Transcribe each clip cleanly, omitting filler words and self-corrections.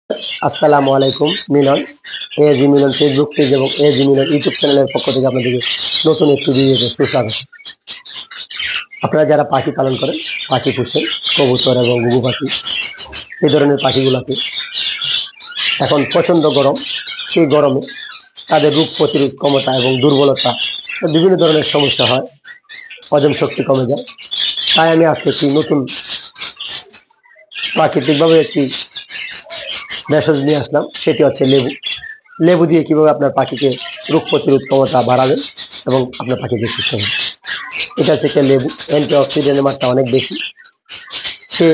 আসসালামু আলাইকুম। মিলন এজি মিলন Facebook page এবং এজি মিলন ইউটিউব চ্যানেলের পক্ষ থেকে আপনাদেরকে নতুন একটি ভিডিওতে সুস্বাগত। আপনারা যারা পাখি পালন করেন, পাখি পুষেন, কবুতর এবং ঘুঘু পাখি, এই ধরনের পাখিগুলোকে এখন প্রচণ্ড গরম, সেই গরমে তাদের রোগ প্রতিরোধ ক্ষমতা এবং দুর্বলতা, বিভিন্ন ধরনের সমস্যা হয়, হজম শক্তি কমে যায়। তাই আমি আজকে একটি নতুন প্রাকৃতিকভাবে একটি ভেষজ নিয়ে আসলাম, সেটি হচ্ছে লেবু। লেবু দিয়ে কীভাবে আপনার পাখিকে রোগ প্রতিরোধ ক্ষমতা বাড়াবেন এবং আপনার পাখিকে সুস্থ হবে। এটা হচ্ছে একটা লেবু, অ্যান্টিঅক্সিডেন্টের মাত্রা অনেক বেশি সে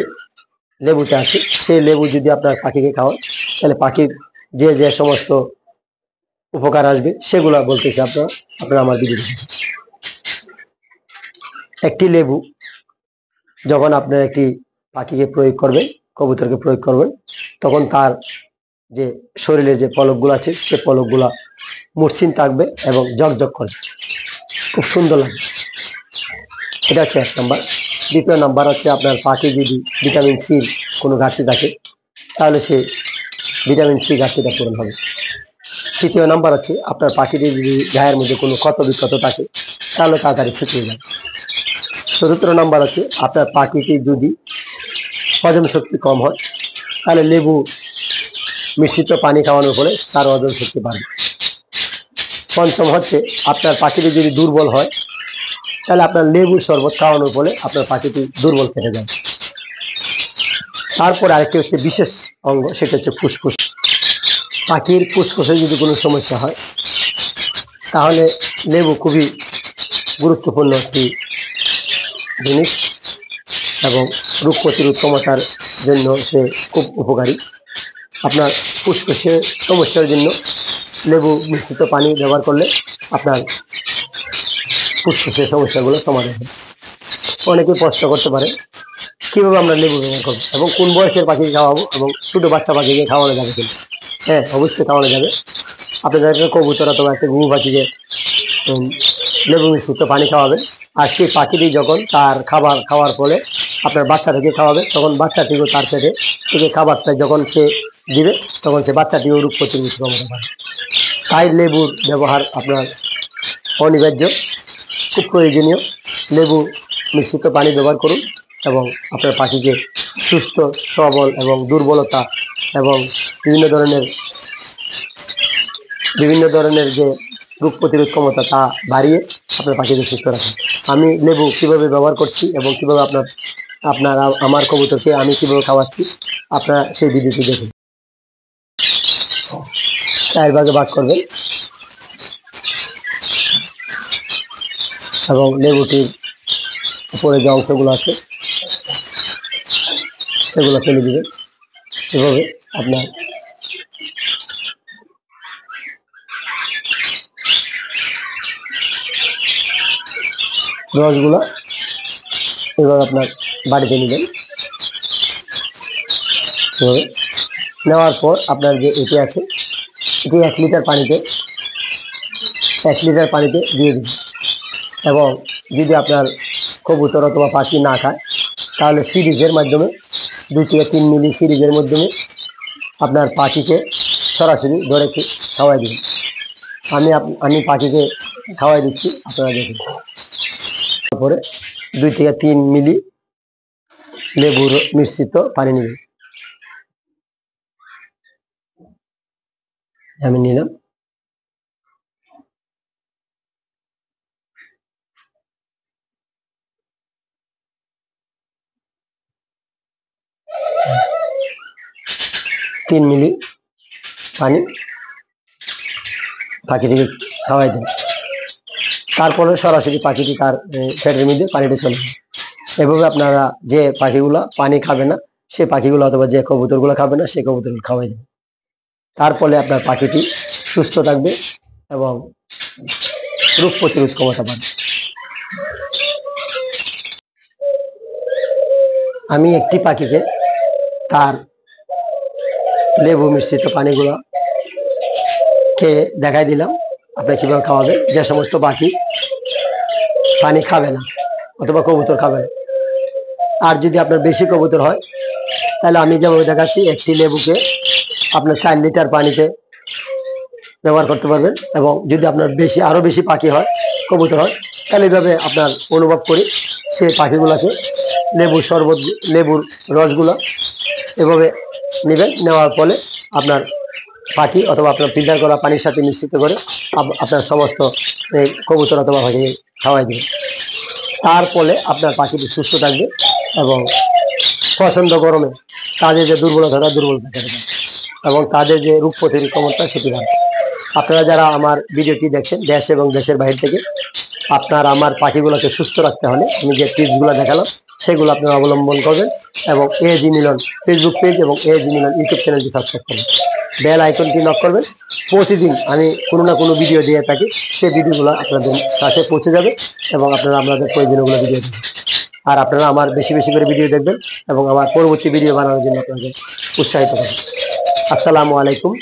লেবুতে আছে। সেই লেবু যদি আপনার পাখিকে খাওয়ান, তাহলে পাখির যে যে সমস্ত উপকার আসবে সেগুলো বলতেছি আপনারা আমার ভিডিও দেখেন। একটি লেবু যখন আপনার একটি পাখিকে প্রয়োগ করবেন, কবুতরকে প্রয়োগ করবেন, তখন তার যে শরীরে যে পলকগুলো আছে সে পলকগুলা মসৃণ থাকবে এবং ঝকঝক করবে, খুব সুন্দর লাগবে। এটা হচ্ছে এক নাম্বার। দ্বিতীয় নাম্বার হচ্ছে আপনার পাখি যদি ভিটামিন সির কোনো ঘাটতি থাকে, তাহলে সে ভিটামিন সি ঘাটতিটা পূরণ হবে। তৃতীয় নাম্বার হচ্ছে আপনার পাখিটির যদি গায়ের মধ্যে কোনো ক্ষত বিক্ষত থাকে, তাহলে তাড়াতাড়ি শুকিয়ে যায়। চতুর্থ নাম্বার হচ্ছে আপনার পাখিটি যদি হজম শক্তি কম হয়, তাহলে লেবু মিশ্রিত পানি খাওয়ানোর ফলে তার হজম শক্তি বাড়বে। পঞ্চম হচ্ছে আপনার পাখিটি যদি দুর্বল হয়, তাহলে আপনার লেবুর শরবত খাওয়ানোর ফলে আপনার পাখিটি দুর্বল কেটে যায়। তারপর আরেকটি হচ্ছে বিশেষ অঙ্গ, সেটা হচ্ছে ফুসফুস। পাখির ফুসফুসে যদি কোনো সমস্যা হয়, তাহলে লেবু খুবই গুরুত্বপূর্ণ একটি জিনিস এবং রোগ প্রতিরোধ ক্ষমতার জন্য সে খুব উপকারী। আপনার ফুসফুসের সমস্যার জন্য লেবু মিশ্রিত পানি ব্যবহার করলে আপনার ফুসফুসের সমস্যাগুলো সমাধান হয়। অনেকেই প্রশ্ন করতে পারে কীভাবে আমরা লেবু ব্যবহার করবো এবং কোন বয়সের পাখিকে খাওয়াবো এবং ছোটো বাচ্চা পাখিকে খাওয়ানো যাবে কিনা। হ্যাঁ, অবশ্যই খাওয়ানো যাবে। আপনাদের একটা কবুতর অথবা একটা ঘুঘু পাখিকে লেবু মিশ্রিত পানি খাওয়াবেন, আর সেই পাখিটি যখন তার খাবার খাওয়ার ফলে আপনার বাচ্চাটাকে খাওয়াবে, তখন বাচ্চাটিও তার পেটে থেকে খাবারটা যখন সে দিবে, তখন সে বাচ্চাটিও রোগ প্রতিরোধ ক্ষমতা পাবে। তাই লেবুর ব্যবহার আপনার অনিবার্য, খুব প্রয়োজনীয়। লেবু মিশ্রিত পানি ব্যবহার করুন এবং আপনার পাখিকে সুস্থ, সবল এবং দুর্বলতা এবং বিভিন্ন ধরনের যে রোগ প্রতিরোধ ক্ষমতা তা বাড়িয়ে আপনার পাখিকে সুস্থ রাখুন। আমি লেবু কীভাবে ব্যবহার করছি এবং কীভাবে আপনারা আমার কবুতরকে আমি কীভাবে খাওয়াচ্ছি, আপনারা সেই ভিডিওটি দেখুন। 4 ভাগে ভাগ করবেন এবং লেবুটির উপরে যে অংশগুলো আছে সেগুলো ফেলে দিবেন। এভাবে আপনার রসগুলো এভাবে আপনার বাড়িতে নেবেন। এভাবে নেওয়ার পর আপনার যে এটি আছে, এটি 1 লিটার পানিতে দিয়ে দিন। এবং যদি আপনার কবুতর অথবা পাখি না খায়, তাহলে সিরিজের মাধ্যমে 2 থেকে 3 মিলি সিরিজের মাধ্যমে আপনার পাখিকে সরাসরি ধরে খাওয়াই দিন। আমি পাখিকে খাওয়াই দিচ্ছি, আপনারা দেখুন। তারপরে 2 থেকে 3 মিলি লেবুর মিশ্রিত পানি নেবেন। আমি নিলাম। তিন মিলি পানি পাখিটিকে খাওয়াই দেন। তারপরে সরাসরি পাখিটি তার পেটের মধ্যে পানিটা চলে যায়। এভাবে আপনারা যে পাখিগুলো পানি খাবে না, সে পাখিগুলো অথবা যে কবুতরগুলো খাবে না, সেই কবুতরগুলো খাওয়াই দেবে। তার ফলে আপনার পাখিটি সুস্থ থাকবে এবং রোগ প্রতিরোধ ক্ষমতা বাড়বে। আমি একটি পাখিকে তার লেবু মিশ্রিত পানিগুলো খেয়ে দেখাই দিলাম আপনি কীভাবে খাওয়াবেন। যে সমস্ত পাখি পানি খাবে না অথবা কবুতর খাবে না, আর যদি আপনার বেশি কবুতর হয়, তাহলে আমি যেভাবে দেখাচ্ছি, একটি লেবুকে আপনার 4 লিটার পানিতে ব্যবহার করতে পারবেন। এবং যদি আপনার আরো বেশি পাখি হয়, কবুতর হয়, তাহলে এইভাবে আপনার অনুভব করি সেই পাখিগুলোকে লেবুর রসগুলো এভাবে নেবেন। নেওয়ার ফলে আপনার পাখি অথবা আপনার ফিল্টার করা পানির সাথে মিশ্রিত করে আপনার সমস্ত কবুতর অথবা পাখি খাওয়াই দেবেন। তার ফলে আপনার পাখিটি সুস্থ থাকবে এবং প্রচন্ড গরমে তাদের যে দুর্বলতা থাকবে এবং তাদের যে রোগ প্রতিরোধ ক্ষমতা সেটি বাড়বে। আপনারা যারা আমার ভিডিওটি দেখছেন দেশ এবং দেশের বাইরে থেকে, আপনার আমার পাখিগুলোকে সুস্থ রাখতে হলে আমি যে টিপসগুলো দেখালাম সেগুলো আপনারা অবলম্বন করবেন এবং এজি মিলন ফেসবুক পেজ এবং এজি মিলন ইউটিউব চ্যানেলটি সাবস্ক্রাইব করবেন। বেল আইকনটি নক করবেন। প্রতিদিন আমি কোনো না কোনো ভিডিও দিয়ে থাকি, সেই ভিডিওগুলো আপনাদের কাছে পৌঁছে যাবে এবং আপনারা আপনাদের প্রয়োজনীয়গুলো ভিডিও দেবেন। আর আপনারা আমার বেশি বেশি করে ভিডিও দেখবেন এবং আমার পরবর্তী ভিডিও বানানোর জন্য আপনাদের উৎসাহিত করবেন। আসসালামু আলাইকুম।